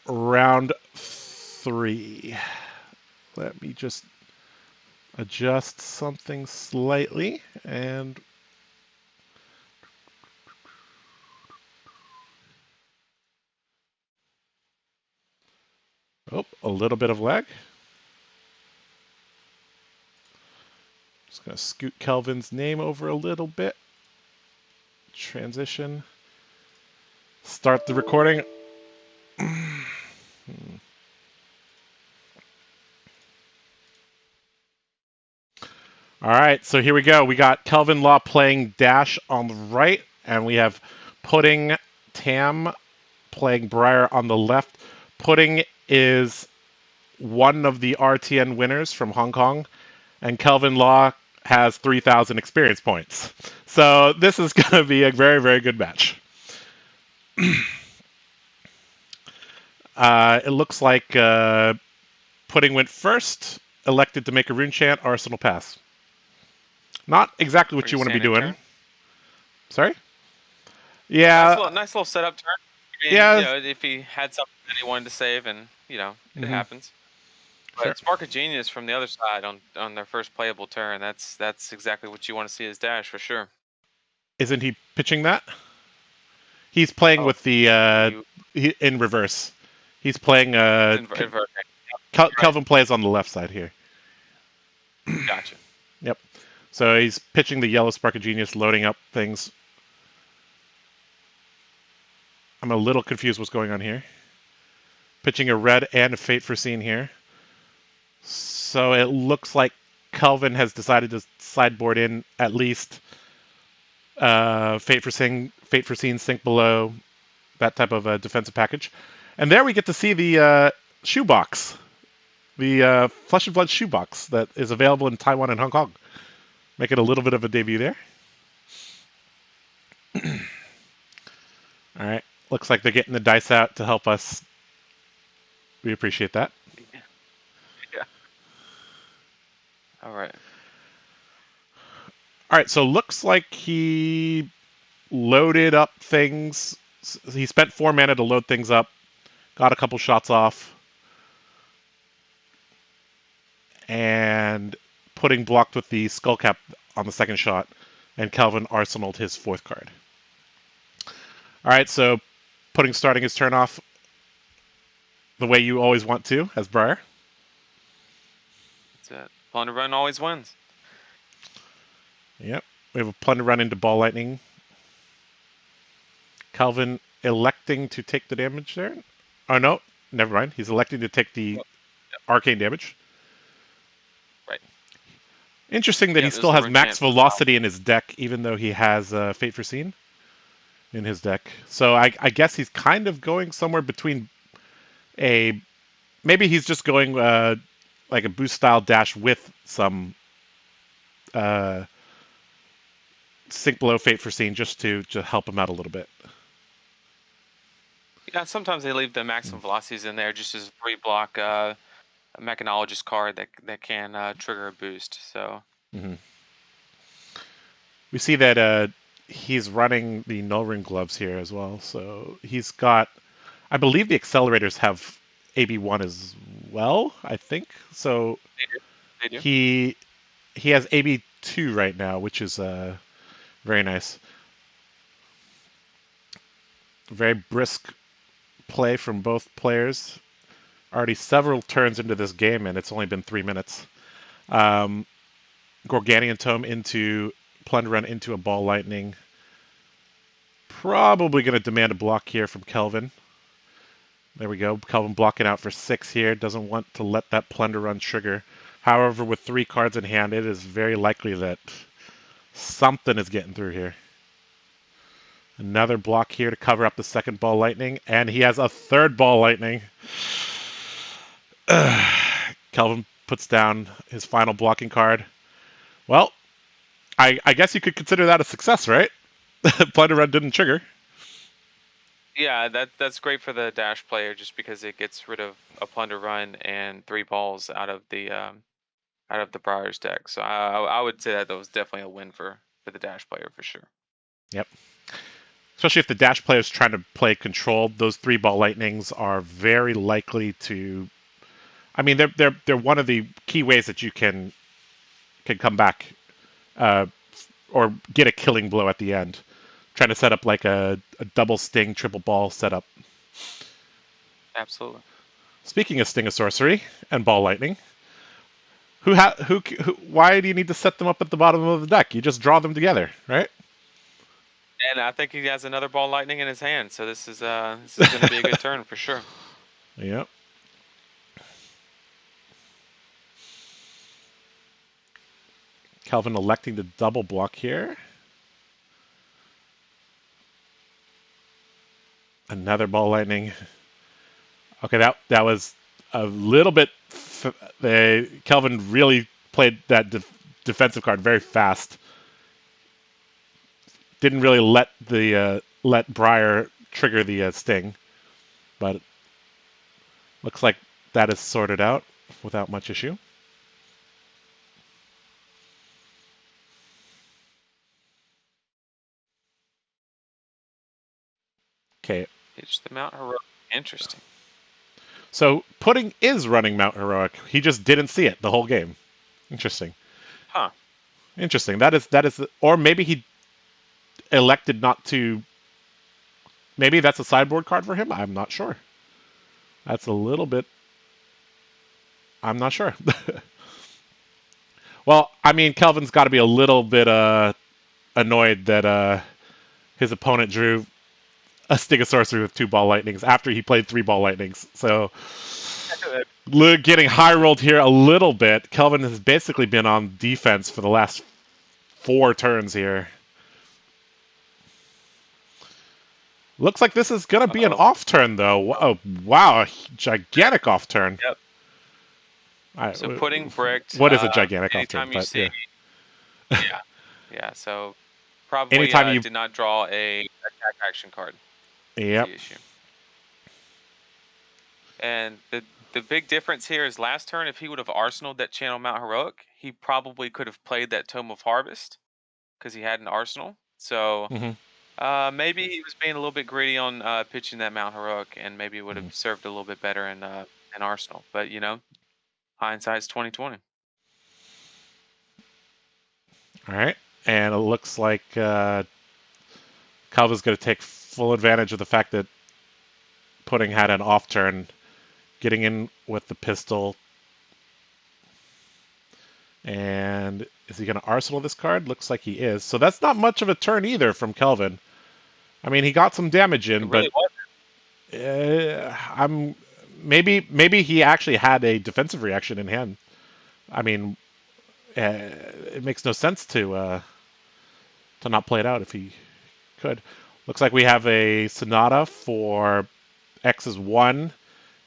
round 3. Let me just adjust something slightly and a little bit of lag. Just gonna scoot Kelvin's name over a little bit. Transition. Start the recording. All right, so here we go. We got Kelvin Law playing Dash on the right, and we have Pudding Tam playing Briar on the left. Pudding is one of the RTN winners from Hong Kong, and Kelvin Law has 3,000 experience points. So this is going to be a very, very good match. It looks like Pudding went first, elected to make a rune chant, Arsenal pass. Not exactly what you want to be doing. Turn. Sorry? Yeah. Nice little setup turn. I mean, yeah. You know, if he had something that he wanted to save, and it happens. But Sure. Spark of Genius from the other side on their first playable turn. That's exactly what you want to see as Dash for sure. Isn't he pitching that? He's playing with the in reverse. He's playing. Kelvin plays on the left side here. Gotcha. Yep. So he's pitching the yellow Spark of Genius, loading up things. I'm a little confused what's going on here. Pitching a red and a Fate Foreseen here. So it looks like Kelvin has decided to sideboard in at least Fate Foreseen, Sink Below, that type of defensive package. And there we get to see the shoebox, the Flesh and Blood shoebox that is available in Taiwan and Hong Kong. Make it a little bit of a debut there. All right. Looks like they're getting the dice out to help us. We appreciate that. Yeah. All right. All right. So looks like he loaded up things. He spent 4 mana to load things up. Got a couple shots off. And Pudding blocked with the Skullcap on the second shot. And Kelvin arsenaled his 4th card. All right, so Pudding starting his turn off the way you always want to, as Briar. That's it. Plunder Run always wins. Yep. We have a Plunder Run into Ball Lightning. Kelvin electing to take the damage there. Oh, no. Never mind. He's electing to take the arcane damage. Right. Interesting that he still has max velocity in his deck, even though he has Fate Foreseen in his deck. So I guess he's kind of going somewhere between a... Maybe he's just going like a boost-style dash with some Sink Below Fate Foreseen just to help him out a little bit. Yeah, sometimes they leave the maximum velocities in there just as a 3-block mechanologist card that can trigger a boost. So we see that he's running the Null Ring gloves here as well. So he's got, I believe the accelerators have AB1 as well, I think. So they do. He has AB2 right now, which is very nice. Very brisk play from both players. Already several turns into this game, and it's only been 3 minutes. Gorganian Tome into Plunder Run into a Ball Lightning. Probably going to demand a block here from Kelvin. There we go. Kelvin blocking out for 6 here. Doesn't want to let that Plunder Run trigger. However, with 3 cards in hand, it is very likely that something is getting through here. Another block here to cover up the second Ball Lightning, and he has a 3rd Ball Lightning. Kelvin puts down his final blocking card. Well, I guess you could consider that a success, right? Plunder Run didn't trigger. Yeah, that's great for the Dash player just because it gets rid of a Plunder Run and 3 balls out of the Briar's deck. So I would say that was definitely a win for the Dash player for sure. Yep. especially if the dash player is trying to play controlled, those 3-ball lightnings are very likely to. I mean, they're one of the key ways that you can come back or get a killing blow at the end. Trying to set up like a double sting, triple ball setup. Absolutely. Speaking of sting of sorcery and ball lightning, why do you need to set them up at the bottom of the deck? You just draw them together, right? And I think he has another ball lightning in his hand, so this is going to be a good turn for sure. Yep. Kelvin electing to double block here. Another ball lightning. Okay, that was a little bit. Kelvin really played that defensive card very fast. Didn't really let Briar trigger the sting, but looks like that is sorted out without much issue. Okay. It's the Mount Heroic. Interesting. So Pudding is running Mount Heroic. He just didn't see it the whole game. Interesting. Huh. Interesting. That is, or maybe he elected not to. Maybe that's a sideboard card for him. I'm not sure. That's a little bit. I'm not sure. Well, I mean, Kelvin's got to be a little bit annoyed that his opponent drew a Sting of Sorcery with 2 ball lightnings after he played 3 ball lightnings. So getting high rolled here a little bit. Kelvin has basically been on defense for the last 4 turns here. Looks like this is going to be an off turn, though. Oh, wow, a gigantic off turn. Yep. So Pudding bricked. What is a gigantic off turn? Anytime you see, yeah. So probably anytime you did not draw a attack action card. Yep. The issue. And the big difference here is last turn, if he would have arsenaled that Channel Mount Heroic, he probably could have played that Tome of Harvest because he had an arsenal. So maybe he was being a little bit greedy on pitching that Mount Heroic, and maybe it would have served a little bit better in arsenal. But hindsight's 20/20. All right, and it looks like Calva's going to take full advantage of the fact that Pudding had an off turn, getting in with the pistol. And is he going to arsenal this card? Looks like he is. So that's not much of a turn either from Kelvin. I mean, he got some damage in, really but maybe he actually had a defensive reaction in hand. I mean, it makes no sense to not play it out if he could. Looks like we have a Sonata for X is 1,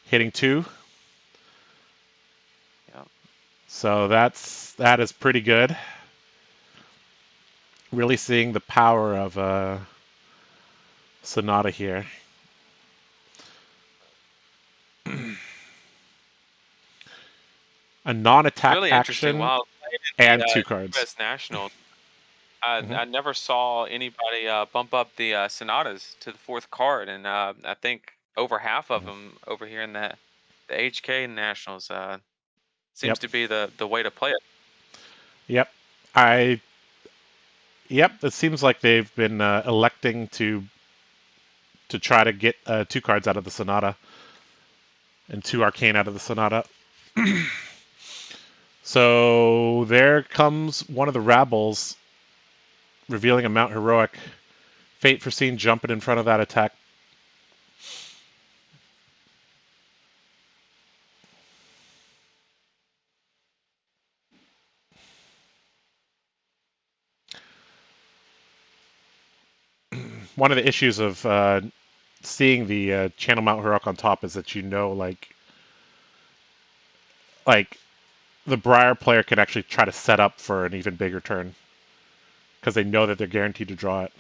hitting 2. Yeah. So that is pretty good. Really seeing the power of Sonata here. A non-attack really action wow. and 2 cards. US National. I never saw anybody bump up the Sonatas to the 4th card, and I think over half of them over here in the HK Nationals seems to be the way to play it. Yep. It seems like they've been electing to try to get 2 cards out of the Sonata and 2 Arcane out of the Sonata. So there comes one of the Rabbles revealing a Mount Heroic. Fate Foreseen jumping in front of that attack. One of the issues of seeing the Channel Mount Heroic on top is that like the Briar player can actually try to set up for an even bigger turn because they know that they're guaranteed to draw it.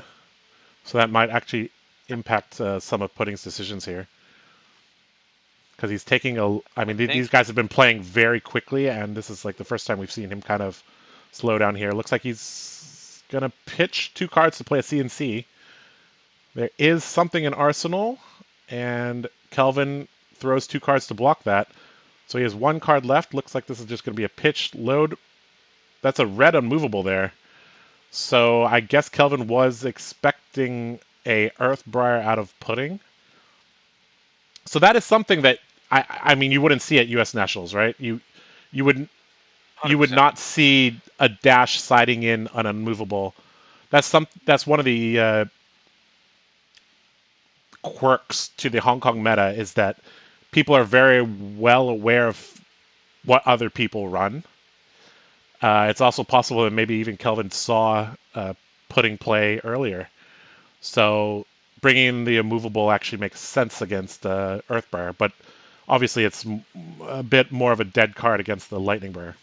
So that might actually impact some of Pudding's decisions here. Because he's taking these guys have been playing very quickly, and this is like the first time we've seen him kind of slow down here. Looks like he's going to pitch 2 cards to play a CNC. There is something in Arsenal, and Kelvin throws 2 cards to block that. So he has 1 card left. Looks like this is just going to be a pitch load. That's a red unmovable there. So I guess Kelvin was expecting a Earth Briar out of Pudding. So that is something that I mean you wouldn't see at U.S. Nationals, right? You would 100%. not see a dash siding in an unmovable. That's one of the quirks to the Hong Kong meta is that people are very well aware of what other people run. It's also possible that maybe even Kelvin saw Pudding play earlier. So bringing the immovable actually makes sense against Earthbriar, but obviously it's a bit more of a dead card against the Lightning Briar.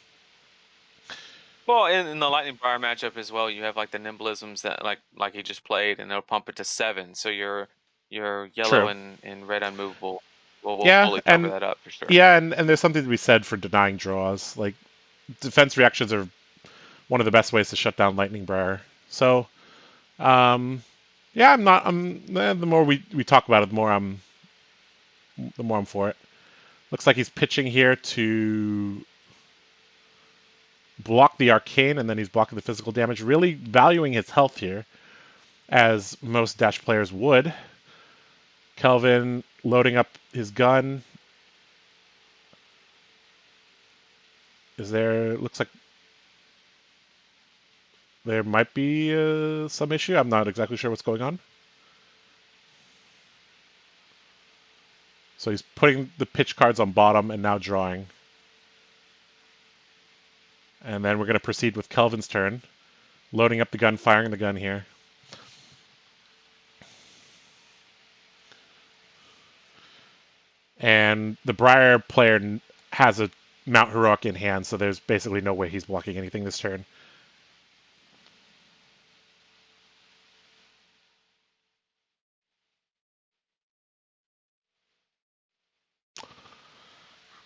Well, in the Lightning Briar matchup as well, you have like the nimblisms that like he just played, and they'll pump it to 7. So your yellow True. and red unmovable will Yeah, fully cover that up for sure. Yeah, and there's something to be said for denying draws. Like defense reactions are one of the best ways to shut down Lightning Briar. So, yeah, the more we talk about it, the more I'm for it. Looks like he's pitching here to block the arcane, and then he's blocking the physical damage, really valuing his health here, as most Dash players would. Kelvin loading up his gun. Looks like there might be some issue. I'm not exactly sure what's going on. So he's putting the pitch cards on bottom and now drawing. And then we're going to proceed with Kelvin's turn. Loading up the gun, firing the gun here. And the Briar player has a Mount Heroic in hand, so there's basically no way he's blocking anything this turn.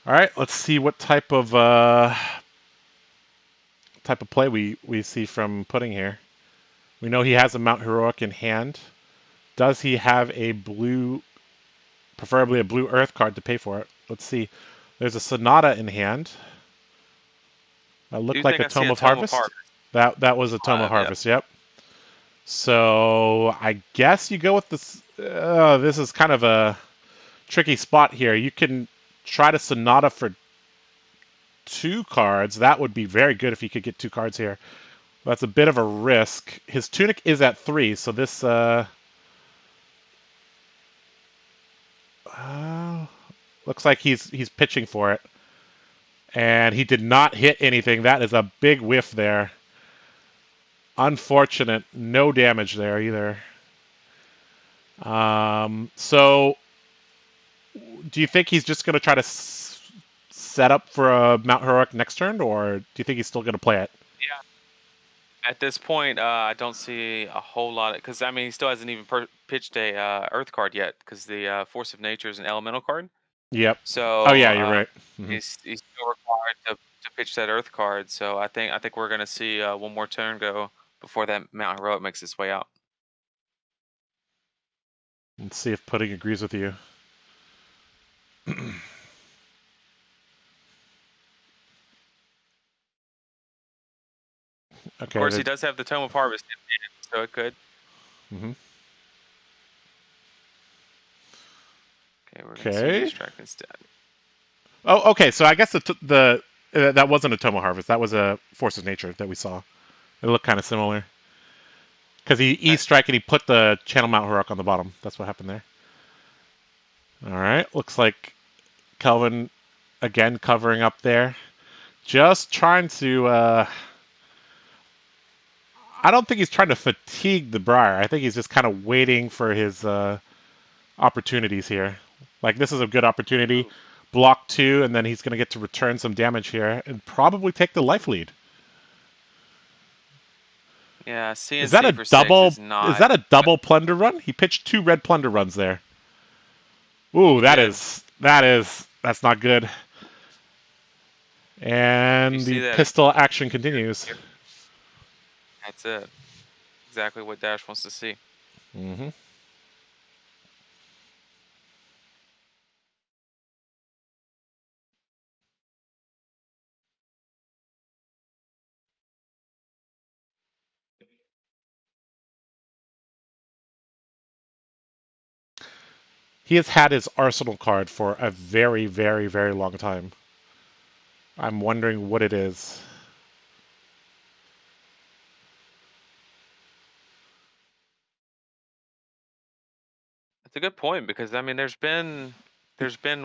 All right, let's see what type of play we see from Pudding here. We know he has a Mount Heroic in hand. Does he have a blue, preferably a blue Earth card to pay for it? Let's see. There's a Sonata in hand. That looked like a Tome of Harvest. That was a Tome of Harvest, yep. So I guess you go with this. This is kind of a tricky spot here. You can try to Sonata for 2 cards. That would be very good if you could get 2 cards here. That's a bit of a risk. His Tunic is at 3, so this looks like he's pitching for it. And he did not hit anything. That is a big whiff there. Unfortunate. No damage there either. So do you think he's just going to try to set up for a Mount Heroic next turn, or do you think he's still going to play it? Yeah. At this point, I don't see a whole lot because I mean he still hasn't even pitched a Earth card yet because the Force of Nature is an elemental card. Yep. So oh yeah, you're right. He's still required to pitch that Earth card. So I think we're gonna see one more turn go before that Mount Heroic makes its way out. Let's see if Pudding agrees with you. Okay, of course, he does have the Tome of Harvest in hand, so it could. Okay, we're going to see strike instead. Oh, okay. So I guess that wasn't a Tome of Harvest. That was a Force of Nature that we saw. It looked kind of similar. Because he E-strike and he put the Channel Mount Heroic on the bottom. That's what happened there. All right. Looks like Kelvin again covering up there. Just trying to... I don't think he's trying to fatigue the Briar. I think he's just kind of waiting for his opportunities here. Like, this is a good opportunity. Block 2, and then he's going to get to return some damage here and probably take the life lead. Yeah, CNC is that a for double? 6 is not... Is that a double plunder run? He pitched 2 red plunder runs there. Ooh, that's not good. And the pistol action continues. That's it. Exactly what Dash wants to see. He has had his Arsenal card for a very, very, very long time. I'm wondering what it is. That's a good point because I mean, there's been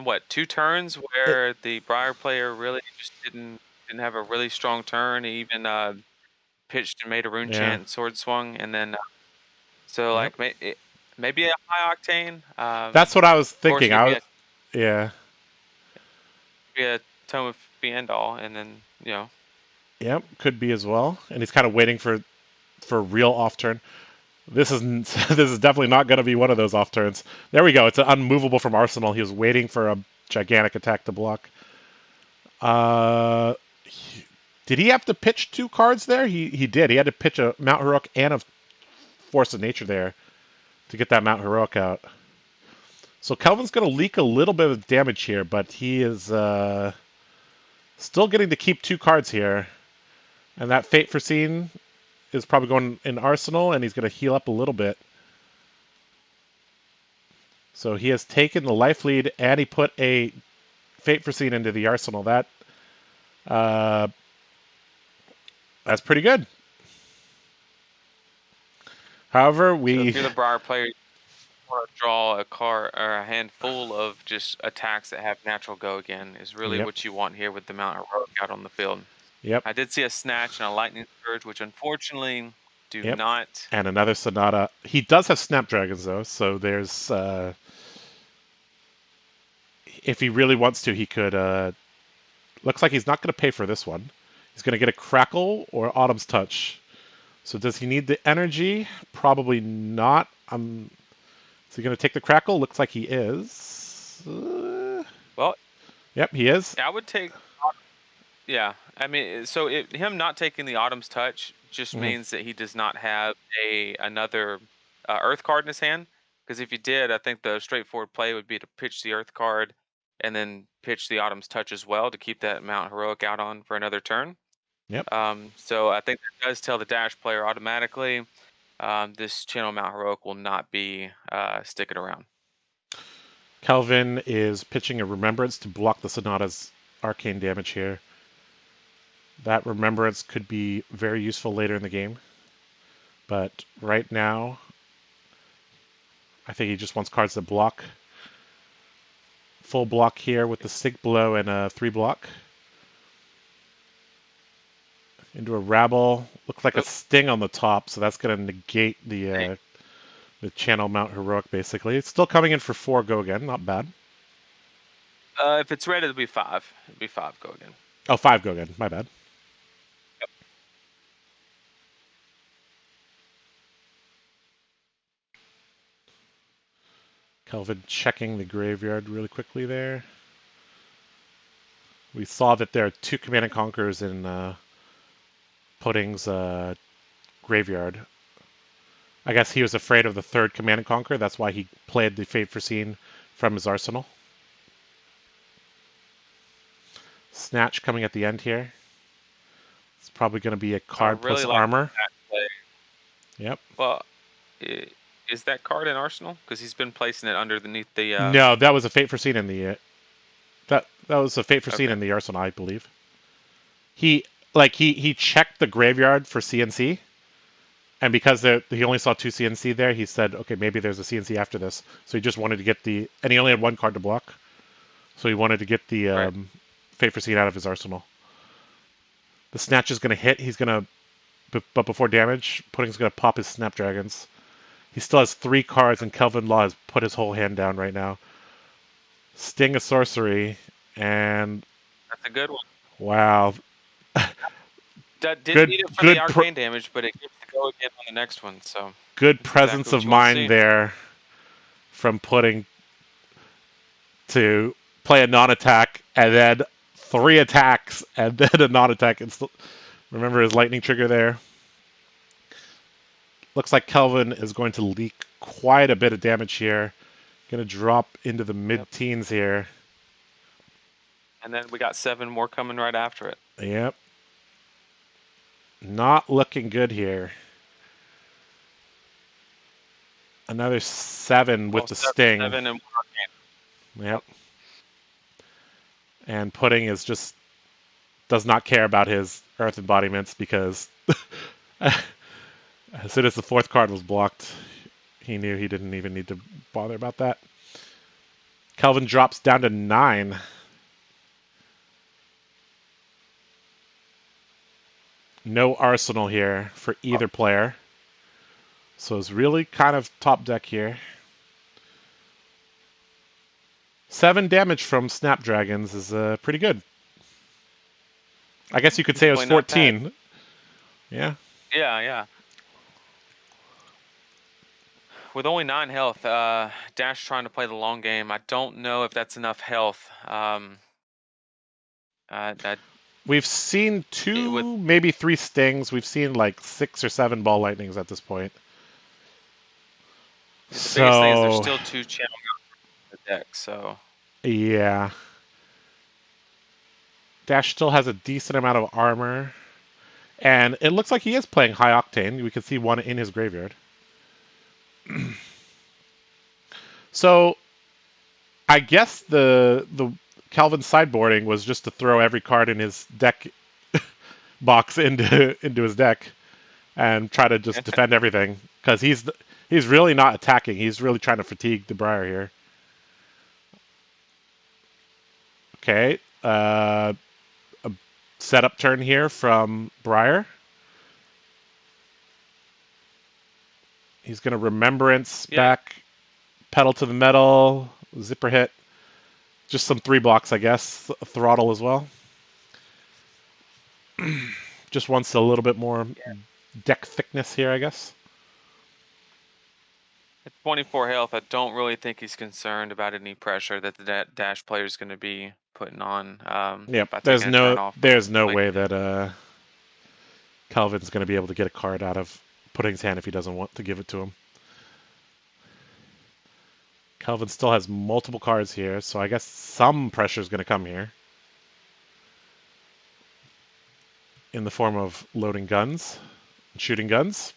what 2 turns where the Briar player really just didn't have a really strong turn. He even pitched and made a rune chant and sword swung, and then so like maybe a high octane. That's what I was Of course, thinking. it could be a Tome of Beandall, and then Yep, could be as well. And he's kind of waiting for a real off turn. This is this is definitely not going to be one of those off turns. There we go. It's an unmovable from Arsenal. He was waiting for a gigantic attack to block. Did he have to pitch 2 cards there? He did. He had to pitch a Mount Heroic and a Force of Nature there to get that Mount Heroic out. So Kelvin's going to leak a little bit of damage here, but he is still getting to keep 2 cards here. And that Fate Foreseen is probably going in Arsenal, and he's going to heal up a little bit. So he has taken the life lead, and he put a Fate Foreseen into the Arsenal. That's pretty good. However, so if you're the Briar player, you want to draw a card or a handful of just attacks that have natural go again is really what you want here with the Mount Heroic out on the field. Yep. I did see a Snatch and a Lightning Surge, which unfortunately do not. And another Sonata. He does have Snapdragons, though, so there's... if he really wants to, he could... looks like he's not going to pay for this one. He's going to get a Crackle or Autumn's Touch. So does he need the energy? Probably not. Is he going to take the Crackle? Looks like he is. Well, yep, he is. I would take... Yeah, I mean, so him not taking the Autumn's Touch just means that he does not have another Earth card in his hand. Because if he did, I think the straightforward play would be to pitch the Earth card and then pitch the Autumn's Touch as well to keep that Mount Heroic out on for another turn. Yep. So I think that does tell the Dash player automatically this Channel Mount Heroic will not be sticking around. Kelvin is pitching a Remembrance to block the Sonata's arcane damage here. That Remembrance could be very useful later in the game. But right now, I think he just wants cards that block. Full block here with the Sig Blow and a 3 block. Into a Rabble. Looks like a Sting on the top, so that's going to negate the Channel Mount Heroic, basically. It's still coming in for 4 go again. Not bad. If it's red, it'll be 5. It'll be 5 go again. Oh, 5 go again. My bad. Kelvin checking the graveyard really quickly there. We saw that there are 2 Command and Conquerors in Pudding's graveyard. I guess he was afraid of the 3rd Command and Conquer. That's why he played the Fate Foreseen from his arsenal. Snatch coming at the end here. It's probably going to be a card plus armor. Yep. Well, is that card in Arsenal? Because he's been placing it underneath the... No, that was a Fate Foreseen in the... that was a Fate Foreseen in the Arsenal, I believe. He checked the graveyard for CNC, and because he only saw 2 CNC there, he said, okay, maybe there's a CNC after this. So he just wanted to get the... And he only had 1 card to block. So he wanted to get the Fate Foreseen out of his arsenal. The Snatch is going to hit. He's going to... But before damage, Pudding's going to pop his Snapdragons. He still has 3 cards, and Kelvin Law has put his whole hand down right now. Sting a sorcery, and... That's a good one. Wow. Didn't need it for the arcane damage, but it gets to go again on the next one, so... Good presence of mind there from Pudding to play a non-attack, and then 3 attacks, and then a non-attack. Remember his lightning trigger there? Looks like Kelvin is going to leak quite a bit of damage here. Going to drop into the mid-teens here. And then we got 7 more coming right after it. Yep. Not looking good here. Another 7 with the Sting. 7 and 1 Yep. And Pudding does not care about his Earth embodiments because as soon as the 4th card was blocked, he knew he didn't even need to bother about that. Kelvin drops down to 9. No arsenal here for either player. So it's really kind of top deck here. 7 damage from Snapdragons is pretty good. I guess you could say it was 14. Yeah. Yeah. With only 9 health, Dash trying to play the long game. I don't know if that's enough health. We've seen 2, maybe 3 stings. We've seen like 6 or 7 ball lightnings at this point. The biggest thing is there's still 2 channel in the deck, so... Yeah. Dash still has a decent amount of armor. And it looks like he is playing high octane. We can see 1 in his graveyard. So, I guess the Kelvin sideboarding was just to throw every card in his deck box into his deck and try to just defend everything, because he's really not attacking. He's really trying to fatigue the Briar here. Okay, a setup turn here from Briar. He's going to Remembrance back, Pedal to the Metal, Zipper Hit. Just some 3 blocks, I guess. Throttle as well. Just wants a little bit more deck thickness here, I guess. At 24 health, I don't really think he's concerned about any pressure that the Dash player is going to be putting on. There's no way that Kelvin's going to be able to get a card out of Pudding's hand if he doesn't want to give it to him. Kelvin still has multiple cards here, so I guess some pressure is going to come here. In the form of loading guns and shooting guns.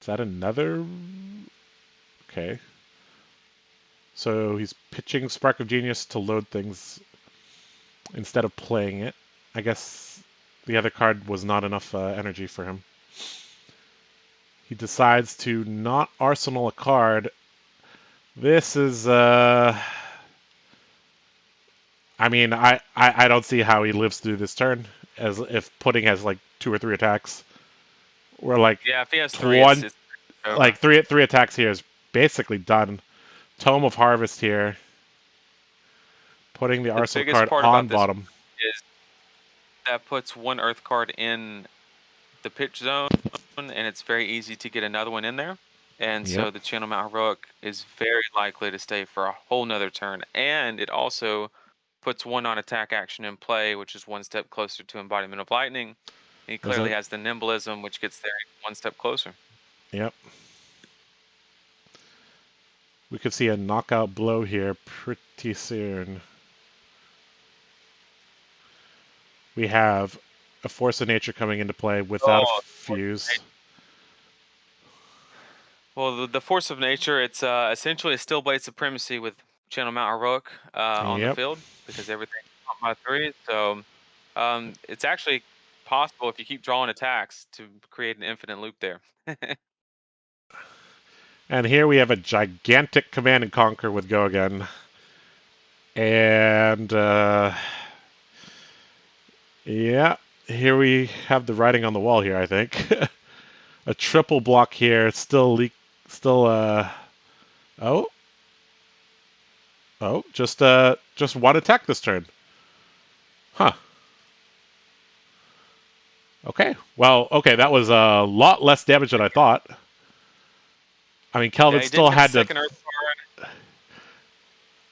Is that another? Okay. So he's pitching Spark of Genius to load things instead of playing it. I guess the other card was not enough energy for him. He decides to not arsenal a card. This is... I mean, I don't see how he lives through this turn, as if Pudding has like 2 or 3 attacks. We're like, if he has 3, it's like 3 attacks here is basically done. Tome of Harvest here. Putting the arsenal card on bottom. Is that puts 1 Earth card in the pitch zone, and it's very easy to get another one in there. And so the Channel Mount Heroic is very likely to stay for a whole nother turn. And it also puts 1 on attack action in play, which is 1 step closer to Embodiment of Lightning. He clearly has the Nimblism, which gets there 1 step closer. Yep. We could see a knockout blow here pretty soon. We have a Force of Nature coming into play without a fuse. Well, the Force of Nature, it's essentially a Steel Blade Supremacy with Channel Mount Heroic on the field, because everything's by 3. So it's actually possible, if you keep drawing attacks, to create an infinite loop there. And here we have a gigantic Command and Conquer with Go Again. And yeah, here we have the writing on the wall here, I think. A triple block here, just 1 attack this turn. Huh. Okay. Well, okay, that was a lot less damage than I thought. I mean, Kelvin still had to...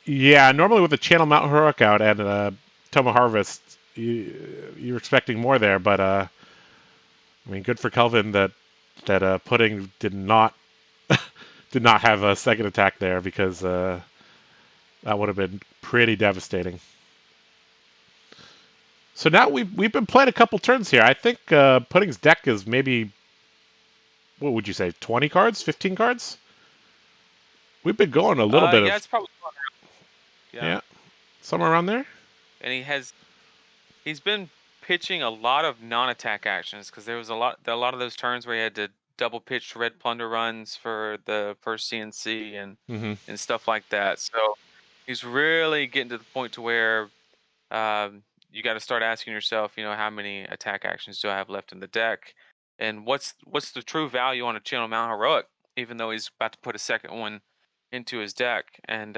Yeah, normally with the Channel Mount Heroic out and Tome of Harvest, you're expecting more there, but I mean, good for Kelvin that Pudding did not have a second attack there, because that would have been pretty devastating. So now we've been playing a couple turns here. I think Pudding's deck is maybe, what would you say, 20 cards, 15 cards? We've been going a little bit yeah, of, it's probably yeah, somewhere around there. And he's been pitching a lot of non-attack actions because there was a lot of those turns where he had to double pitch red plunder runs for the first CNC and stuff like that. So he's really getting to the point to where you got to start asking yourself, how many attack actions do I have left in the deck, and what's the true value on a Channel Mount Heroic, even though he's about to put a second one into his deck, and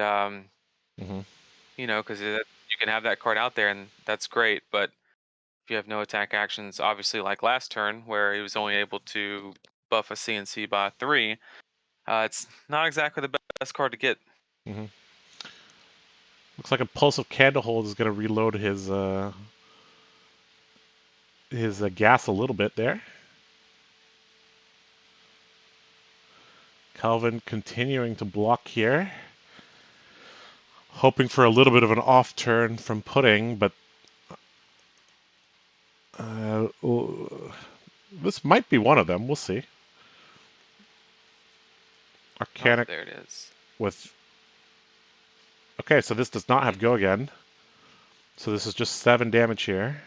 because you can have that card out there, and that's great, but if you have no attack actions, obviously like last turn where he was only able to buff a CNC by 3, it's not exactly the best card to get. Looks like Impulsive Candlehold is going to reload his gas a little bit there. Kelvin continuing to block here. Hoping for a little bit of an off turn from Pudding, but this might be one of them. We'll see. Arcanic. Oh, there it is. With. Okay, so this does not have go again. So this is just 7 damage here.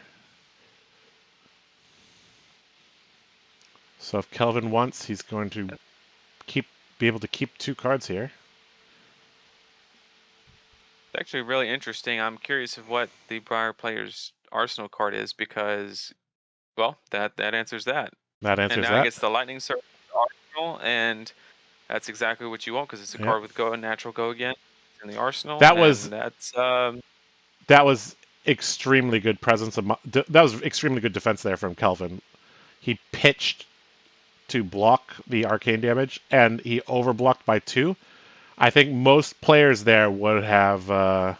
So if Kelvin wants, he's going to be able to keep 2 cards here. It's actually really interesting. I'm curious of what the Briar player's arsenal card is because, well, that answers that. That answers and now that. He gets the Lightning Surge arsenal, and that's exactly what you want because it's a card with go and natural go again in the arsenal. That was extremely good presence of that was extremely good defense there from Kelvin. He pitched to block the arcane damage, and he overblocked by 2. I think most players there would have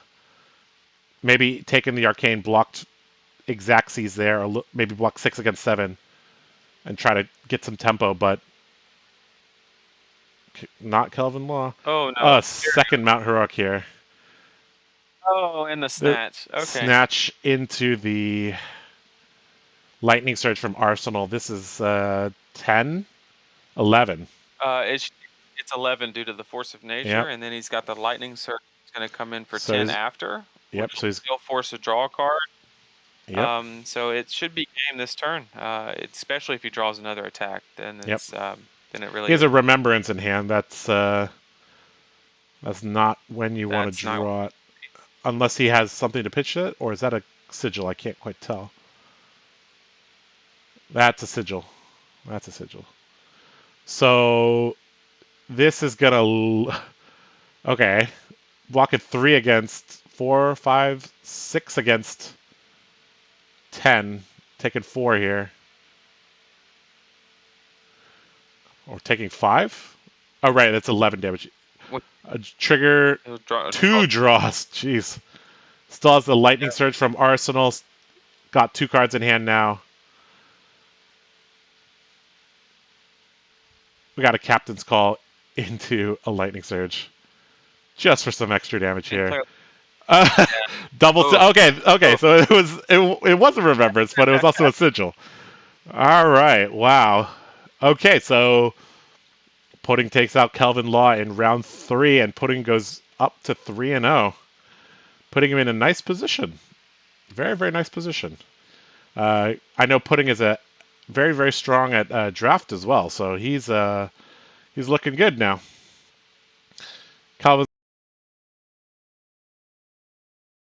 maybe taken the arcane, blocked Exacxies there, or maybe block 6 against 7, and try to get some tempo, but not Kelvin Law. Oh, no. Second Mount Heroic here. Oh, and the snatch. Okay. Snatch into the Lightning Surge from Arsenal. This is 10? 11. It's 11 due to the Force of Nature, and then he's got the Lightning Surge. It's going to come in for 10 after. Yep, so he's still force a draw card. Yep. So it should be game this turn, especially if he draws another attack. Then it's then it really. He has a Remembrance in hand. That's not when you want to draw it, unless he has something to pitch it, or is that a sigil? I can't quite tell. That's a sigil. That's a sigil. So this is gonna okay. Block it 3 against 4, 5, 6 against 10. Taking 4 here. Or taking 5? Oh, right, that's 11 damage. Trigger 2 draws. Jeez. Still has the Lightning Surge from Arsenal. Got 2 cards in hand now. We got a Captain's Call into a Lightning Surge. Just for some extra damage here. Double. Okay. So it was a Remembrance, but it was also a Sigil. All right. Wow. Okay. So Pudding takes out Kelvin Law in round 3, and Pudding goes up to 3-0, putting him in a nice position. Very, very nice position. I know Pudding is a very, very strong at draft as well, so he's looking good now. Calvin